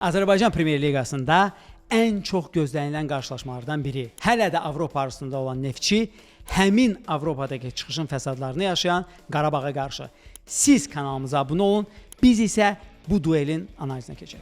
Azərbaycan Premyer Liqasında ən çox gözlənilən qarşılaşmalardan biri. Hələ də Avropa arasında olan Neftçi həmin Avropadakı çıxışın fəsadlarını yaşayan Qarabağa qarşı. Siz kanalımıza abunə olun, biz isə bu duelin analizinə keçək.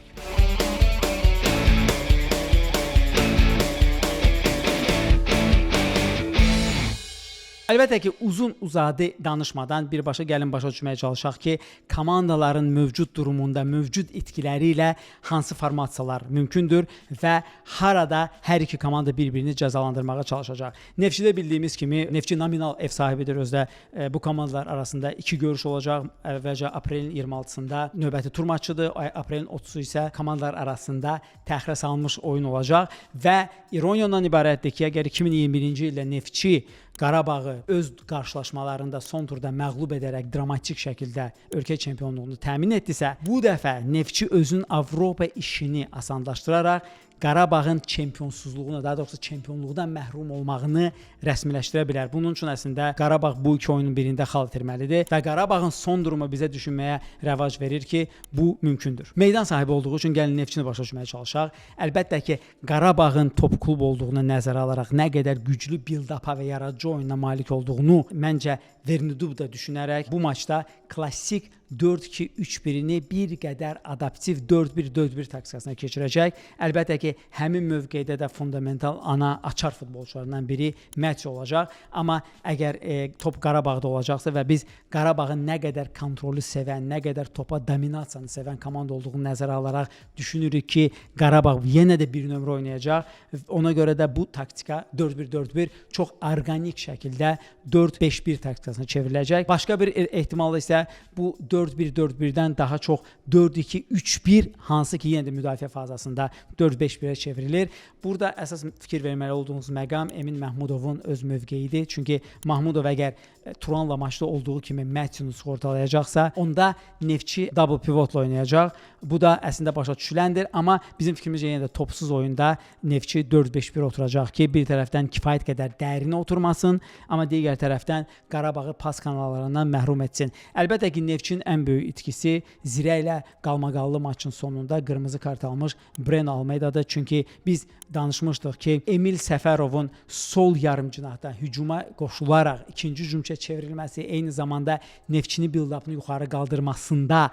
Əlbəttə ki, uzun-uzadı danışmadan birbaşa gəlin başa düşməyə çalışaq ki, komandaların mövcud durumunda, mövcud itkiləri ilə hansı formasiyalar mümkündür və harada hər iki komanda bir-birini cəzalandırmağa çalışacaq. Neftçidə bildiyimiz kimi, Neftçi nominal ev sahibidir. Özdə bu komandalar arasında iki görüş olacaq. Əvvəlcə aprelin 26-sında növbəti tur maçıdır. Aprelin 30-u isə komandalar arasında təxirə salınmış oyun olacaq və ironiya ondan ibarətdir ki, əgər 2021-ci ildə Neftçi Qarabağı öz qarşılaşmalarında son turda məğlub edərək dramatik şəkildə ölkə çempionluğunu təmin etdisə, bu dəfə Neftçi özünün Avropa işini asanlaşdıraraq Qarabağın çempionsuzluğuna, daha doğrusu çempionluqdan məhrum olmağını rəsmiləşdirə bilər. Bunun üçün əslində Qarabağ bu iki oyunun birində xal itirməlidir və Qarabağın son durumu bizə düşünməyə rəvac verir ki, bu mümkündür. Meydan sahibi olduğu üçün gəlin Neftçini başa düşməyə çalışaq. Əlbəttə ki, Qarabağın top klub olduğunu nəzərə alaraq nə qədər güclü build-up-a və yaradıcı oyuna malik olduğunu məncə Vernidub da düşünərək bu maçda klassik 4-2-3-1-ni bir qədər adaptiv 4-1-4-1 taktikasına keçirəcək. Əlbəttə ki, həmin mövqedə də fundamental ana açar futbolçularından biri Metsi olacaq. Amma əgər top Qarabağda olacaqsa və biz Qarabağın nə qədər kontrolü sevən, nə qədər topa dominasiyanı sevən komanda olduğunu nəzərə alaraq düşünürük ki, Qarabağ yenə də bir nömrə oynayacaq. Ona görə də bu taktika 4-1-4-1 çox orqanik şəkildə 4-5-1 taktikasına çevriləcək. Başqa bir ehtimal isə bu 4-1-4-1-dən daha çox 4-2-3-1, hansı ki yenə də müdafiə fazasında 4-5-1-ə çevrilir. Burada əsas fikir verməli olduğunuz məqam Emin Mahmudovun öz mövqeyidir. Çünki Mahmudov əgər Turanla maçda olduğu kimi Mətsini sığortalayacaqsa, onda Neftçi double pivotla oynayacaq. Bu da əslində başa düşüləndir. Amma bizim fikrimizcə yenə də topsuz oyunda Neftçi 4-5-1 oturacaq ki, bir tərəfdən kifayət qədər dərinə oturmasın, amma digər tərəfdən Qarabağı pas kanallarından məhrum etsin. Əlbəttə ki, Neftçinin ən böyük itkisi Zirə ilə qalmaqallı maçın sonunda qırmızı kart almış Breno Almeida'dır. Çünki biz danışmışdıq ki, Emil Səfərovun sol yarımcinahdan hücuma qoşularaq ikinci hücumçuya çevrilməsi eyni zamanda Neftçinin build-up'ını yuxarı qaldırmasında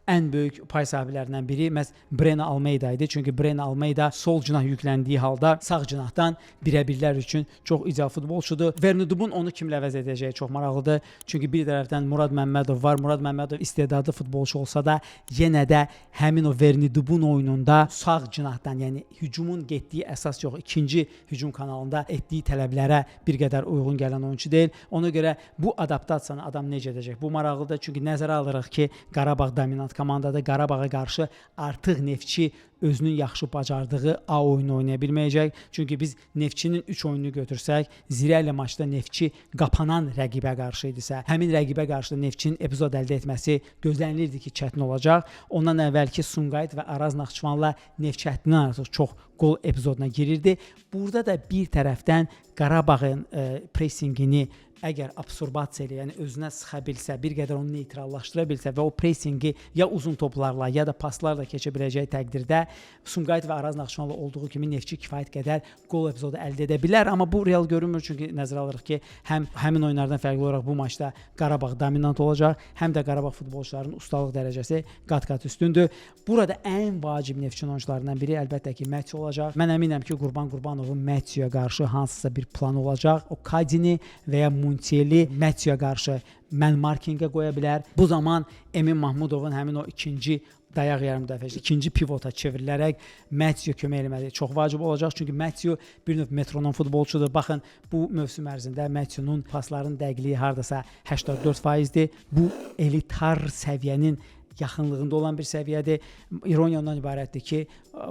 ən böyük pay sahiblərindən biri məhz Breno Almeida idi. Çünki Breno Almeida sol cinah yükləndiyi halda sağ cinahdan birə-birlər üçün çox ideal futbolçudur. Vernidubun onu kimlə əvəz edəcəyi çox maraqlıdır. Çünki bir tərəfdən Murad Məmmədov var. Murad Məmmədov istedadlı futbolçu olsa da yenə də həmin o Vernidubun oyununda sağ cinahdan, yəni hücumun getdiyi əsas yox, ikinci hücum kanalında etdiyi tələblərə bir qədər uyğun gələn oyunçu deyil. Ona görə bu adaptasiyanı adam necə edəcək? Bu maraqlıdır. Çünki nəzərə alırıq ki, Qarabağ dominant komandada Qarabağa qarşı artıq Neftçi özünün yaxşı bacardığı A oyunu oynaya bilməyəcək. Çünki biz Neftçinin 3 oyununu götürsək, Zirə ilə maçda Neftçi qapanan rəqibə qarşı idisə, həmin rəqibə qarşı Neftçinin epizod əldə etməsi gözlənilirdi ki, çətin olacaq. Ondan əvvəlki Sumqayıt və Araz Naxçıvanla Neftçi həddindən artıq çox qol epizoduna girirdi. Burada da bir tərəfdən Qarabağın pressingini əgər absorbasiya ilə, yəni özünə sıxa bilsə, bir qədər onu neytrallaşdıra bilsə və o pressingi ya uzun toplarla, ya da paslarla keçə biləcəyi təqdirdə Sumqayıt və Araz Naxçıvanla olduğu kimi Neftçi kifayət qədər qol epizodu əldə edə bilər. Amma bu real görünmür, çünki nəzərə alırıq ki, həmin oyunlardan fərqli olaraq bu maçda Qarabağ dominant olacaq, həm də Qarabağ futbolçularının ustalıq dərəcəsi qat-qat üstündür. Burada ən vacib Neftçinin oyuncularından biri əlbəttə ki, Metsi olacaq. Mən əminəm ki, Qurban Qurbanovun Metsiyə qarşı hansısa bir planı olacaq. O Kadini və ya Muntieli Metsiyə qarşı man markingə qoya bilər. Bu zaman Emin Mahmudovun həmin o ikinci dayaq yarımdəfəçi, ikinci pivota çevrilərək Metsiyə kömək eləməli çox vacib olacaq. Çünki Metsiyə bir növ metronom futbolçudur. Baxın, bu mövsüm ərzində Metsiyənin pasların dəqiqliyi hardasa 84%-dir. Bu elitar səviyyənin yaxınlığında olan bir səviyyədir. İroniya ondan ibarətdir ki,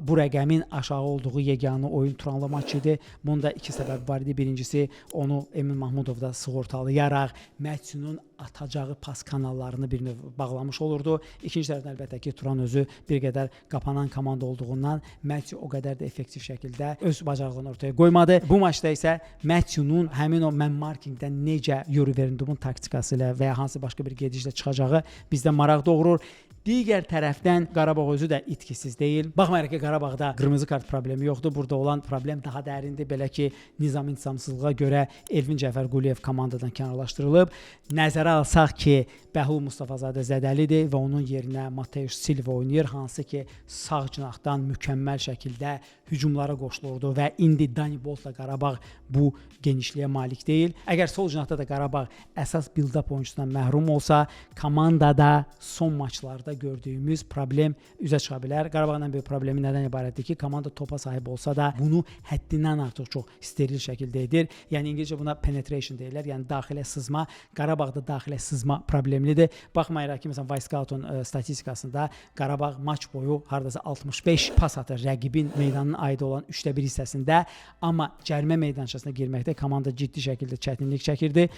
bu rəqəmin aşağı olduğu yeganə oyun Turanla maçı idi. Bunda iki səbəb var idi. Birincisi, onu Emin Mahmudov da sığortalayaraq Mətsinin atacağı pas kanallarını bir növ bağlamış olurdu. İkinci tərəfdən əlbəttə ki, Turan özü bir qədər qapanan komanda olduğundan Matthew o qədər də effektiv şəkildə öz bacarığını ortaya qoymadı. Bu maçda isə Matthew'nun həmin o man markingdən necə Yuri Verindum'un taktikası ilə və ya hansı başqa bir gedişlə çıxacağı bizdə maraq doğurur. Digər tərəfdən Qarabağ özü də itkisiz deyil. Baxmayaraq ki, Qarabağda qırmızı kart problemi yoxdur. Burada olan problem daha dərindir. Belə ki, nizam-intizamsızlığa görə Elvin Cəfərquliyev komandadan kənarlaşdırılıb. Nəzərə alsaq ki, Bəhlul Mustafazadə zədəlidir və onun yerinə Mateusz Silva oynayır, hansı ki, sağ cinahdan mükəmməl şəkildə hücumlara qoşulurdu və indi Dani Boltla Qarabağ bu genişliyə malik deyil. Əgər sol cinahda da Qarabağ əsas build-up oyuncusundan məhrum olsa, komandada son maçlarda gördüyümüz problem üzə çıxa bilər. Qarabağın böyük problemi nədən ibarətdir ki, komanda topa sahib olsa da bunu həddindən artıq çox steril şəkildə edir. Yəni İngilizcə buna penetration deyirlər, yəni daxilə sızma. Qarabağda daxilə sızma problemlidir. Baxmayaraq ki, məsələn, Vyscout'un statistikasında Qarabağ maç boyu hardasa 65 pas atır rəqibin meydanının aid olan 3/1 hissəsində, amma cərimə meydançasına girməkdə komanda ciddi şəkildə çətinlik çəkirdi.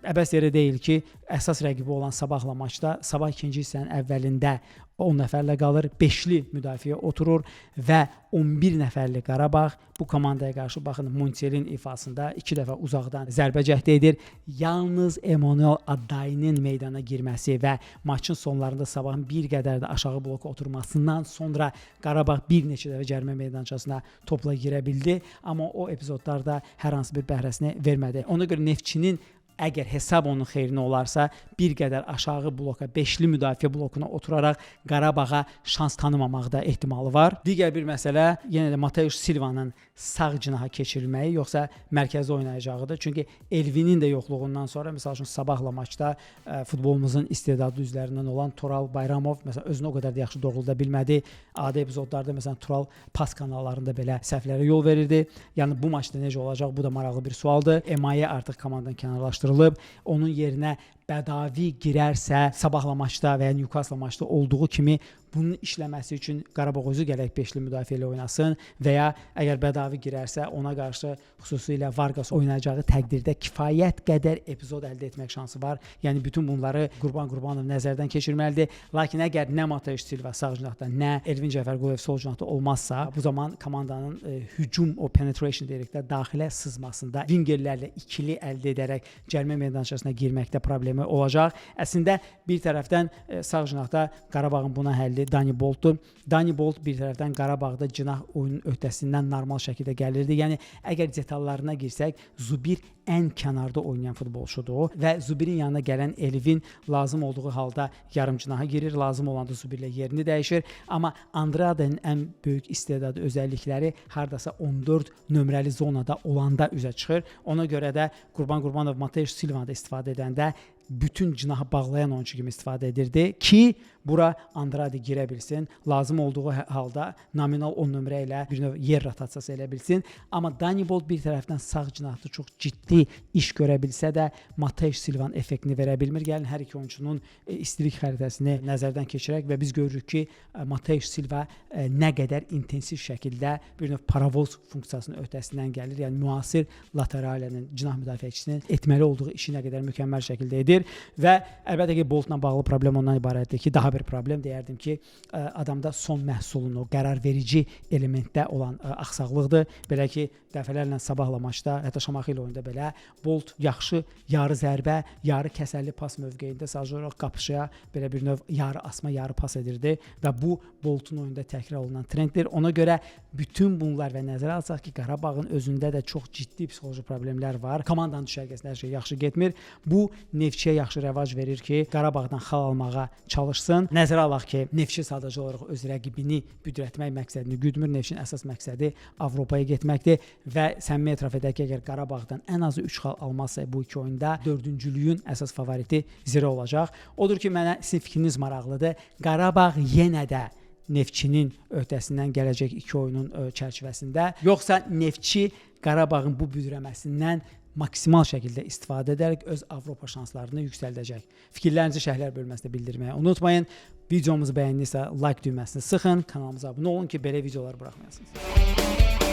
Əbəs yerə deyil ki, əsas rəqibi olan Sabahla maçda Sabah ikinci hissənin əvvəlində 10 nəfərlə qalır, 5'li müdafiə oturur və 11 nəfərli Qarabağ bu komandaya qarşı baxın Montiel'in ifasında 2 dəfə uzaqdan zərbə cəhd edir. Yalnız Emmanuel Aday'ın meydana girməsi və maçın sonlarında Sabahın bir qədər də aşağı bloka oturmasından sonra Qarabağ bir neçə dəfə cərimə meydançasına topla girə bildi, amma o epizodlarda hər hansı bir bəhrəsini vermədi. Ona görə Neftçinin əgər hesab onun xeyrinə olarsa, bir qədər aşağı bloka, 5'li müdafiə blokuna oturaraq Qarabağa şans tanımamaqda ehtimalı var. Digər bir məsələ yenə də Mateusz Silva'nın sağ cinaha keçirilməyi yoxsa mərkəzdə oynayacağıdır. Çünki Elvin'in də yoxluğundan sonra, məsəl üçün Sabahla maçda futbolumuzun istedadlı üzvlərindən olan Tural Bayramov məsələn özünü o qədər də yaxşı doğrulda bilmədi. Adi epizodlarda məsələn Tural pas kanallarında belə səhvlərə yol verirdi. Yəni bu maçda necə olacaq? Bu da maraqlı bir sualdır. Emaye artıq komandadan kənarlaşdırılıb. Onun yerinə Bədavi girərsə Sabahla maçda və ya Newcastle maçda olduğu kimi bunun işləməsi üçün Qarabağ özü gərək 5'li müdafiə ilə oynasın və ya əgər Bədavi girərsə ona qarşı xüsusilə Vargas oynayacağı təqdirdə kifayət qədər epizod əldə etmək şansı var. Yəni bütün bunları Qurban Qurbanov nəzərdən keçirməlidir. Lakin əgər nə Mateusz Silva sağ cinahda, nə Elvin Cəfərquliyev sol cinahda olmazsa, bu zaman komandanın hücum o penetration dedikdə daxilə sızmasında wingerlərlə ikili əldə edərək cərimə meydançasına girməkdə problemi olacaq. Əslində bir tərəfdən sağ cinahda Qarabağın buna həlli Dani Bolt'dur. Dani Bolt bir tərəfdən Qarabağda cinah oyunun öhdəsindən normal şəkildə gəlirdi. Yəni əgər detallarına girsək, Zubir ən kənarda oynayan futbolçudur və Zubirin yanına gələn Elvin lazım olduğu halda yarım cinaha girir, lazım olanda Zubirlə yerini dəyişir. Amma Andrade'nin ən böyük istedadı özəllikləri hardasa 14 nömrəli zonada olanda üzə çıxır. Ona görə də Qurban Qurbanov Mateusz Silva'da istifadə edəndə bütün cinahı bağlayan oyuncu kimi istifadə edirdi ki, bura Andrade girə bilsin, lazım olduğu halda nominal 10 nömrə ilə bir növ yer rotasiyası elə bilsin. Amma Dani Bolt bir tərəfdən sağ cinahda çox ciddi iş görə bilsə də Mateusz Silva'nın effektini verə bilmir. Gəlin hər iki oyuncunun istilik xəritəsini nəzərdən keçirək və biz görürük ki, Mateusz Silva nə qədər intensiv şəkildə bir növ paravoz funksiyasının öhdəsindən gəlir. Yəni müasir lateralinin, cinah müdafiəçisinin etməli olduğu işi nə qədər mükəmməl şəkildə edir. Və əlbəttə ki, Boltla bağlı problem ondan ibarətdir ki, daha bir problem deyərdim ki, adamda son məhsulun o qərar verici elementdə olan axsaqlıqdır. Belə ki, dəfələrlə Sabahla maçda, hətta Şamaxı ilə oyunda belə Bolt yaxşı yarı zərbə, yarı kəsərli pas mövqeyində sadəcə olaraq qapışıya belə bir növ yarı asma, yarı pas edirdi və bu Boltun oyunda təkrar olunan trenddir. Ona görə bütün bunlar və nəzərə alsaq ki, Qarabağın özündə də çox ciddi psixoloji problemlər var. Komandanın düşərgəsində hər şey yaxşı getmir. Bu Neftçiyə yaxşı rəvac verir ki, Qarabağdan xal almağa çalışsın. Nəzərə alaq ki, Neftçi sadəcə olaraq öz rəqibini büdrətmək məqsədini güdmür. Neftçinin əsas məqsədi Avropaya getməkdir və səmimi etiraf edək ki, əgər Qarabağdan ən azı 3 xal almazsa bu iki oyunda 4-cülüyün əsas favoriti Zirə olacaq. Odur ki, mənə sizin fikriniz maraqlıdır. Qarabağ yenə də Neftçinin öhdəsindən gələcək iki oyunun çərçivəsində, yoxsa Neftçi Qarabağın bu büdrəməsindən maksimal şəkildə istifadə edərək öz Avropa şanslarını yüksəldəcək. Fikirlərinizi şərhlər bölməsində bildirməyi unutmayın. Videomuzu bəyəndinizsə like düyməsini sıxın, kanalımıza abunə olun ki, belə videolar buraxmayasınız.